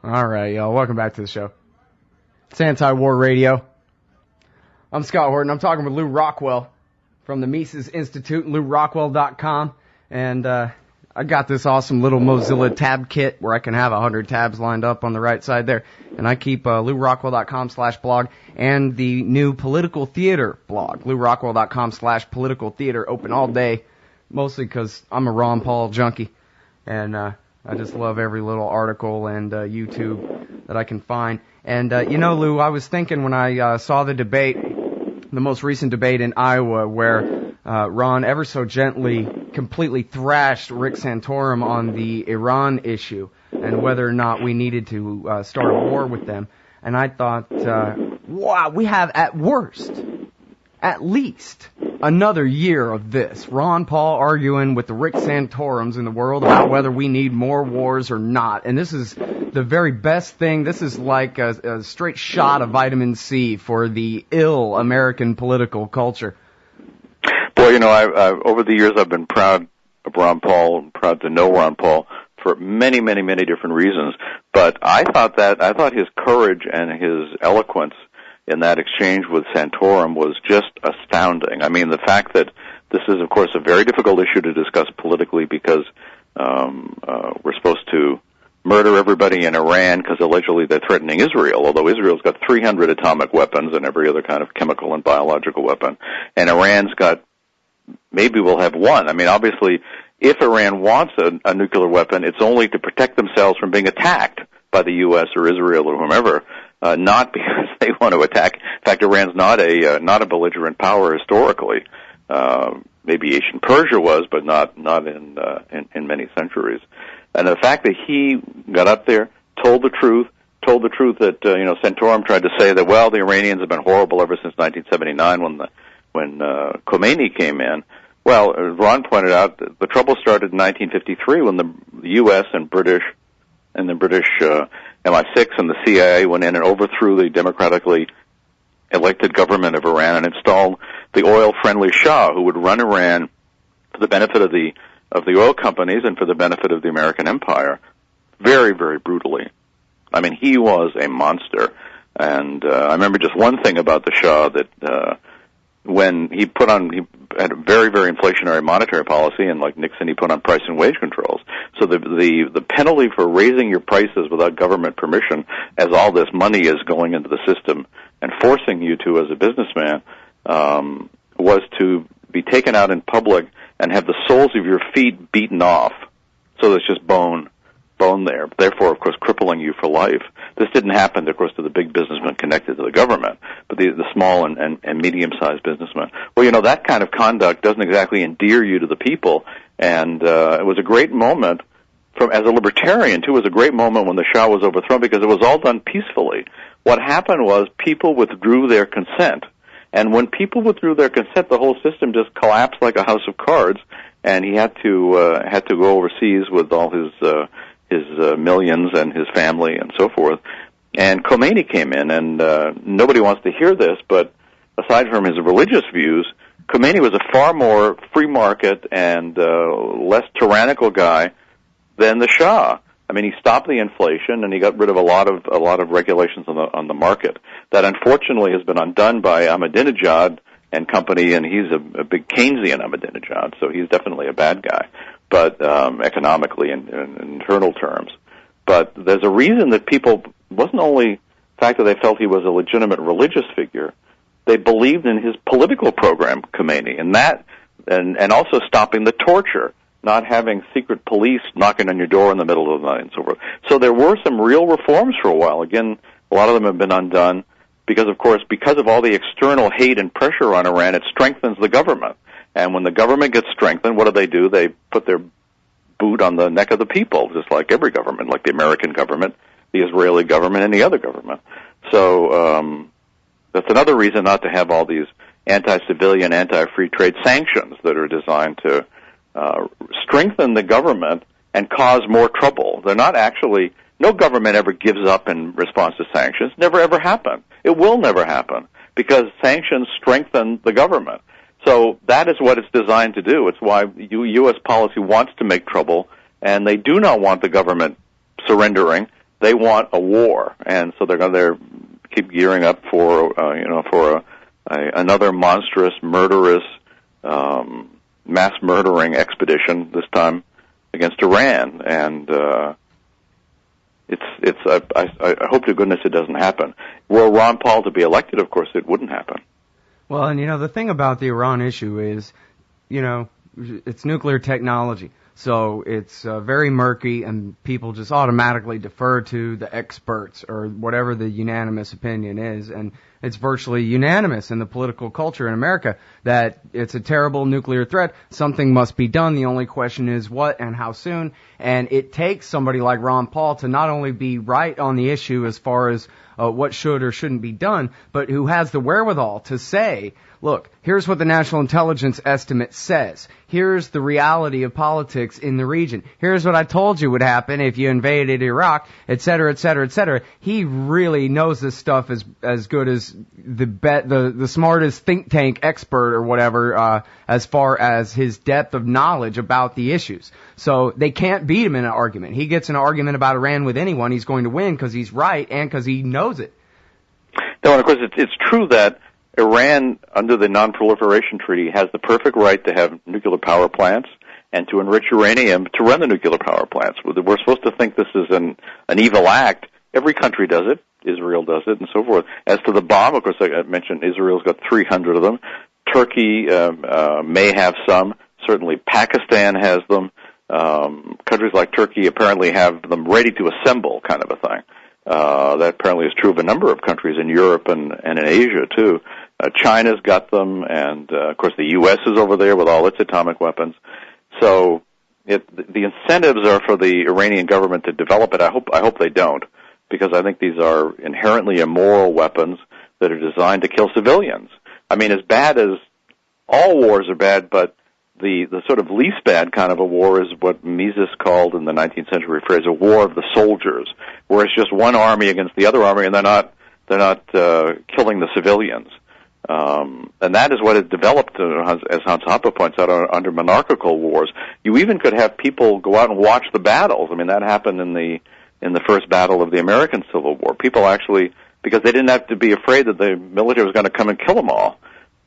All right, y'all. Welcome back to the show. It's Anti-War Radio. I'm Scott Horton. I'm talking with Lew Rockwell from the Mises Institute, LewRockwell.com. And I got this awesome little Mozilla tab kit where I can have 100 tabs lined up on the right side there. And I keep LewRockwell.com/blog and the new Political Theater blog, LewRockwell.com/political theater, open all day, mostly because I'm a Ron Paul junkie. And I just love every little article and YouTube that I can find. And, Lou, I was thinking when I saw the debate, the most recent debate in Iowa, where Ron ever so gently completely thrashed Rick Santorum on the Iran issue and whether or not we needed to start a war with them. And I thought, wow, we have at worst, at least, another year of this. Ron Paul arguing with the Rick Santorums in the world about whether we need more wars or not. And this is the very best thing. This is like a straight shot of vitamin C for the ill American political culture. Boy, over the years I've been proud of Ron Paul, proud to know Ron Paul for many, many, many different reasons. But I thought his courage and his eloquence in that exchange with Santorum was just astounding. I mean, the fact that this is, of course, a very difficult issue to discuss politically because we're supposed to murder everybody in Iran because allegedly they're threatening Israel, although Israel's got 300 atomic weapons and every other kind of chemical and biological weapon, and Iran's got, maybe we'll have one. I mean, obviously, if Iran wants a nuclear weapon, it's only to protect themselves from being attacked by the U.S. or Israel or whomever, not because they want to attack. In fact, Iran's not a belligerent power historically. Maybe ancient Persia was, but not in many centuries. And the fact that he got up there, told the truth that Santorum tried to say that, well, the Iranians have been horrible ever since 1979 when Khomeini came in. Well, as Ron pointed out, the trouble started in 1953 when the U.S. and British MI6 and the CIA went in and overthrew the democratically elected government of Iran and installed the oil-friendly Shah, who would run Iran for the benefit of the oil companies and for the benefit of the American empire, very, very brutally. I mean, he was a monster. And I remember just one thing about the Shah, that when he had a very, very inflationary monetary policy, and like Nixon, he put on price and wage controls. So the penalty for raising your prices without government permission, as all this money is going into the system and forcing you to as a businessman, was to be taken out in public and have the soles of your feet beaten off, so there's just bone there, therefore, of course, crippling you for life. This didn't happen, of course, to the big businessmen connected to the government, but the small and medium-sized businessmen. Well, that kind of conduct doesn't exactly endear you to the people, and it was a great moment, as a libertarian, too, it was a great moment when the Shah was overthrown because it was all done peacefully. What happened was people withdrew their consent, and when people withdrew their consent, the whole system just collapsed like a house of cards, and he had to go overseas with all his millions and his family and so forth. And Khomeini came in, and nobody wants to hear this, but aside from his religious views, Khomeini was a far more free market and less tyrannical guy than the Shah. I mean, he stopped the inflation and he got rid of a lot of regulations on the market that unfortunately has been undone by Ahmadinejad and company, and he's a big Keynesian Ahmadinejad, so he's definitely a bad guy, but economically and in internal terms. But there's a reason that people, wasn't only the fact that they felt he was a legitimate religious figure, they believed in his political program, Khomeini, and also stopping the torture, not having secret police knocking on your door in the middle of the night and so forth. So there were some real reforms for a while. Again, a lot of them have been undone because of all the external hate and pressure on Iran, it strengthens the government. And when the government gets strengthened, what do? They put their boot on the neck of the people, just like every government, like the American government, the Israeli government, and the other government. So that's another reason not to have all these anti-civilian, anti-free trade sanctions that are designed to strengthen the government and cause more trouble. They're not actually, no government ever gives up in response to sanctions. Never ever happen. It will never happen because sanctions strengthen the government. So that is what it's designed to do. It's why U.S. policy wants to make trouble, and they do not want the government surrendering They want a war, and so they're keep gearing up for another monstrous, murderous, mass murdering expedition. This time against Iran, and I hope to goodness it doesn't happen. Were Ron Paul to be elected, of course, it wouldn't happen. Well, and the thing about the Iran issue is, it's nuclear technology. So it's very murky, and people just automatically defer to the experts or whatever the unanimous opinion is. And it's virtually unanimous in the political culture in America that it's a terrible nuclear threat. Something must be done. The only question is what and how soon. And it takes somebody like Ron Paul to not only be right on the issue as far as what should or shouldn't be done, but who has the wherewithal to say, look, here's what the National Intelligence Estimate says. Here's the reality of politics in the region. Here's what I told you would happen if you invaded Iraq, et cetera, et cetera, et cetera. He really knows this stuff as good as the smartest think tank expert or whatever, as far as his depth of knowledge about the issues. So they can't beat him in an argument. He gets an argument about Iran with anyone, he's going to win because he's right and because he knows it. No, and of course it's true that Iran, under the Non-Proliferation Treaty, has the perfect right to have nuclear power plants and to enrich uranium to run the nuclear power plants. We're supposed to think this is an evil act. Every country does it. Israel does it, and so forth. As to the bomb, of course, I mentioned Israel's got 300 of them. Turkey may have some. Certainly Pakistan has them. Countries like Turkey apparently have them ready to assemble, kind of a thing. That apparently is true of a number of countries in Europe and in Asia, too. China's got them, and, of course, the U.S. is over there with all its atomic weapons. So the incentives are for the Iranian government to develop it. I hope they don't, because I think these are inherently immoral weapons that are designed to kill civilians. I mean, as bad as all wars are bad, but the sort of least bad kind of a war is what Mises called in the 19th century phrase a war of the soldiers, where it's just one army against the other army, and they're not killing the civilians. And that is what has developed, as Hans Hoppe points out, under monarchical wars. You even could have people go out and watch the battles. I mean, that happened in the first battle of the American Civil War. People actually, because they didn't have to be afraid that the military was going to come and kill them all.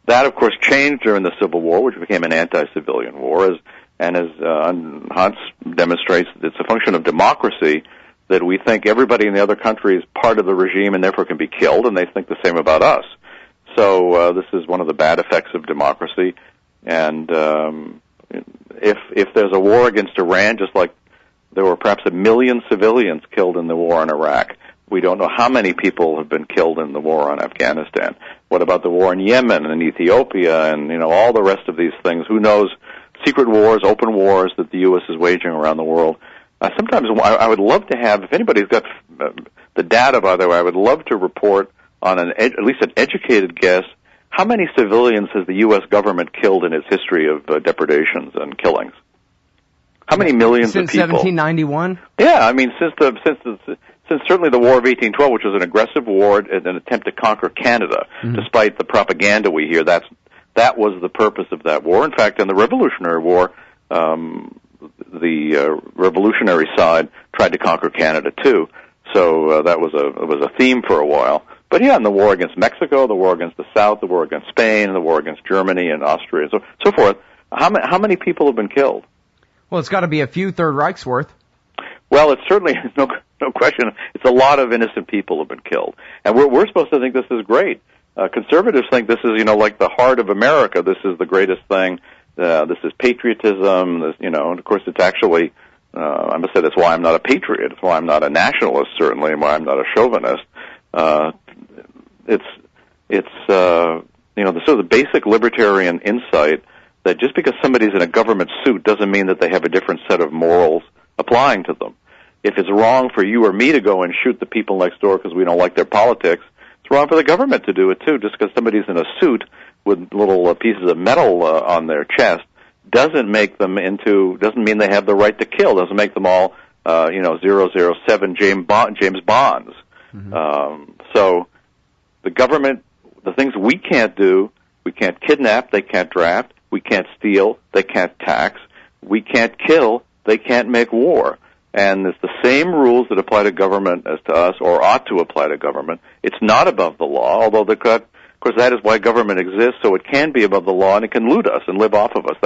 That, of course, changed during the Civil War, which became an anti-civilian war, as Hans demonstrates, it's a function of democracy that we think everybody in the other country is part of the regime and therefore can be killed, and they think the same about us. So this is one of the bad effects of democracy. And if there's a war against Iran, just like there were perhaps 1 million civilians killed in the war in Iraq, we don't know how many people have been killed in the war on Afghanistan. What about the war in Yemen and Ethiopia and, all the rest of these things? Who knows? Secret wars, open wars that the U.S. is waging around the world. Sometimes I would love to have, if anybody's got the data, by the way, I would love to report on at least an educated guess, how many civilians has the U.S. government killed in its history of depredations and killings? How many millions of people? Since 1791? Yeah, I mean, since certainly the War of 1812, which was an aggressive war, an attempt to conquer Canada, despite the propaganda we hear, that was the purpose of that war. In fact, in the Revolutionary War, the revolutionary side tried to conquer Canada too. So that was a theme for a while. But yeah, in the war against Mexico, the war against the South, the war against Spain, the war against Germany and Austria, so forth. How many people have been killed? Well, it's got to be a few Third Reich's worth. Well, it's certainly no question. It's a lot of innocent people have been killed, and we're supposed to think this is great. Conservatives think this is like the heart of America. This is the greatest thing. This is patriotism. And of course, it's actually. I must say that's why I'm not a patriot. It's why I'm not a nationalist, certainly, and why I'm not a chauvinist. It's the sort of basic libertarian insight that just because somebody's in a government suit doesn't mean that they have a different set of morals applying to them. If it's wrong for you or me to go and shoot the people next door because we don't like their politics, it's wrong for the government to do it too. Just because somebody's in a suit with little pieces of metal on their chest doesn't mean they have the right to kill. Doesn't make them all 007 James Bonds. Mm-hmm. So the government, the things we can't do, we can't kidnap, they can't draft, we can't steal, they can't tax, we can't kill, they can't make war. and it's the same rules that apply to government as to us, or ought to apply to government. It's not above the law, although of course that is why government exists, so it can be above the law and it can loot us and live off of us.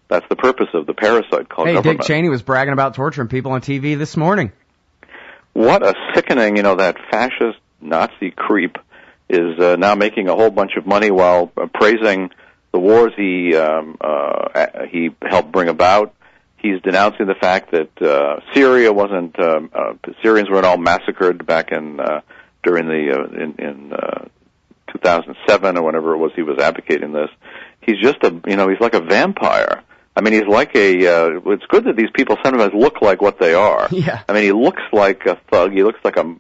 That's the purpose of the parasite called government. Dick Cheney was bragging about torturing people on TV this morning. What a sickening, that fascist Nazi creep is now making a whole bunch of money while praising the wars he helped bring about. He's denouncing the fact that Syria wasn't Syrians weren't all massacred back in 2007 or whenever it was he was advocating this. He's just he's like a vampire. I mean, he's like it's good that these people sometimes look like what they are. Yeah. I mean, he looks like a thug. He looks like a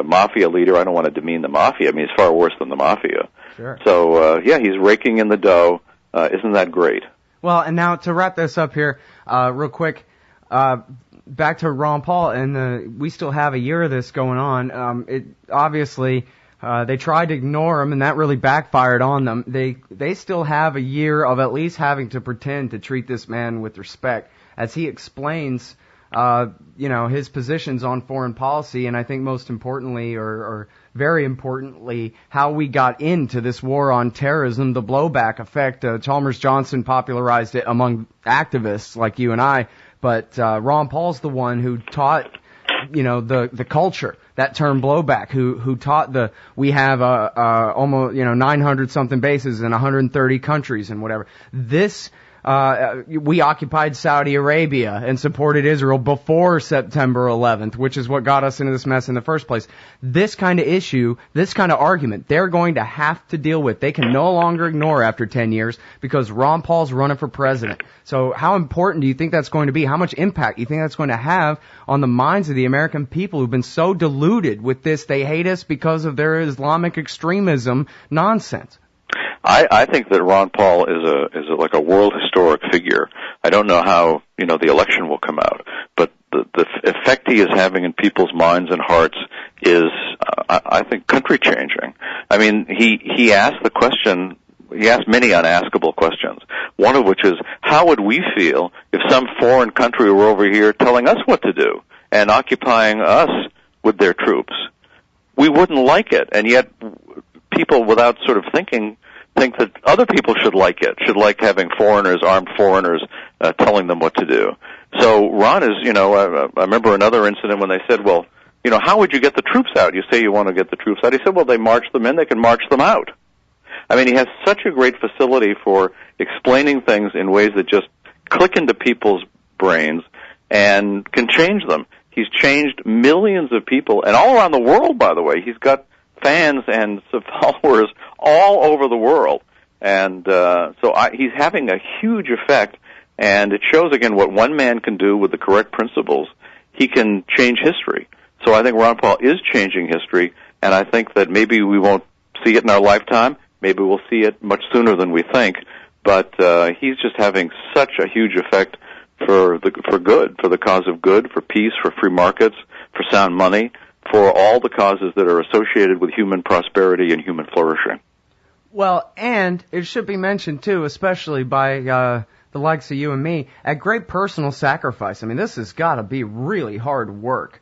mafia leader. I don't want to demean the mafia. I mean, he's far worse than the mafia. Sure. So, he's raking in the dough. Isn't that great? Well, and now to wrap this up here, real quick, back to Ron Paul, and we still have a year of this going on. Obviously, they tried to ignore him, and that really backfired on them. They still have a year of at least having to pretend to treat this man with respect, as he explains, his positions on foreign policy, and I think most importantly, or very importantly, how we got into this war on terrorism, the blowback effect. Chalmers Johnson popularized it among activists like you and I, but Ron Paul's the one who taught, the culture, that term blowback, who taught we have almost 900 something bases in 130 countries and whatever. This we occupied Saudi Arabia and supported Israel before September 11th, which is what got us into this mess in the first place. This kind of issue, this kind of argument, they're going to have to deal with. They can no longer ignore after 10 years because Ron Paul's running for president. So how important do you think that's going to be? How much impact do you think that's going to have on the minds of the American people who've been so deluded with this? They hate us because of their Islamic extremism nonsense. I think that Ron Paul is like a world historic figure. I don't know how the election will come out, but the effect he is having in people's minds and hearts is, I think, country changing. I mean, he asked the question. He asked many unaskable questions. One of which is, how would we feel if some foreign country were over here telling us what to do and occupying us with their troops? We wouldn't like it, and yet people, without sort of think that other people should like it, should like having armed foreigners, telling them what to do. So Ron is, I remember another incident when they said, well, how would you get the troops out? You say you want to get the troops out. He said, well, they march them in, they can march them out. I mean, he has such a great facility for explaining things in ways that just click into people's brains and can change them. He's changed millions of people, and all around the world, by the way. He's got fans and followers all over the world, and he's having a huge effect, and it shows again what one man can do with the correct principles. He can change history. So I think Ron Paul is changing history, and I think that maybe we won't see it in our lifetime. Maybe we'll see it much sooner than we think, but he's just having such a huge effect for good, for the cause of good, for peace, for free markets, for sound money, for all the causes that are associated with human prosperity and human flourishing. Well, and it should be mentioned, too, especially by the likes of you and me, at great personal sacrifice. I mean, this has got to be really hard work,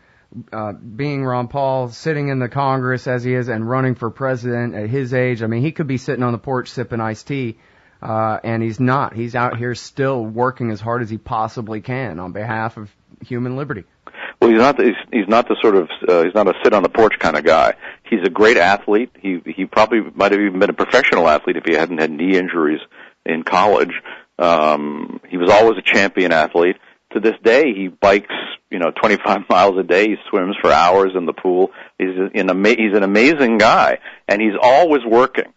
being Ron Paul, sitting in the Congress as he is and running for president at his age. I mean, he could be sitting on the porch sipping iced tea, and he's not. He's out here still working as hard as he possibly can on behalf of human liberty. Well, he's not the sort of he's not a sit on the porch kind of guy. He's a great athlete. He probably might have even been a professional athlete if he hadn't had knee injuries in college. He was always a champion athlete. To this day, he bikes 25 miles a day. He swims for hours in the pool. He's an amazing guy, and he's always working.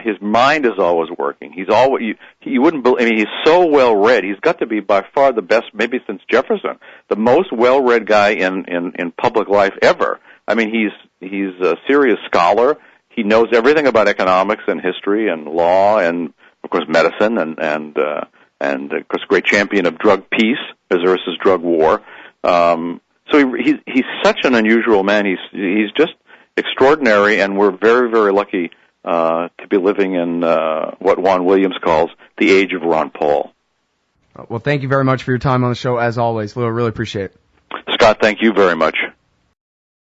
His mind is always working. He's always, you wouldn't believe, I mean, he's so well read. He's got to be by far the best, maybe since Jefferson, the most well read guy in public life ever. I mean, he's a serious scholar. He knows everything about economics and history and law and, of course, medicine and of course, great champion of drug peace versus drug war. So he's such an unusual man. He's just extraordinary, and we're very, very lucky to be living in what Juan Williams calls the age of Ron Paul. Well, thank you very much for your time on the show, as always, Lew. I really appreciate it. Scott, thank you very much.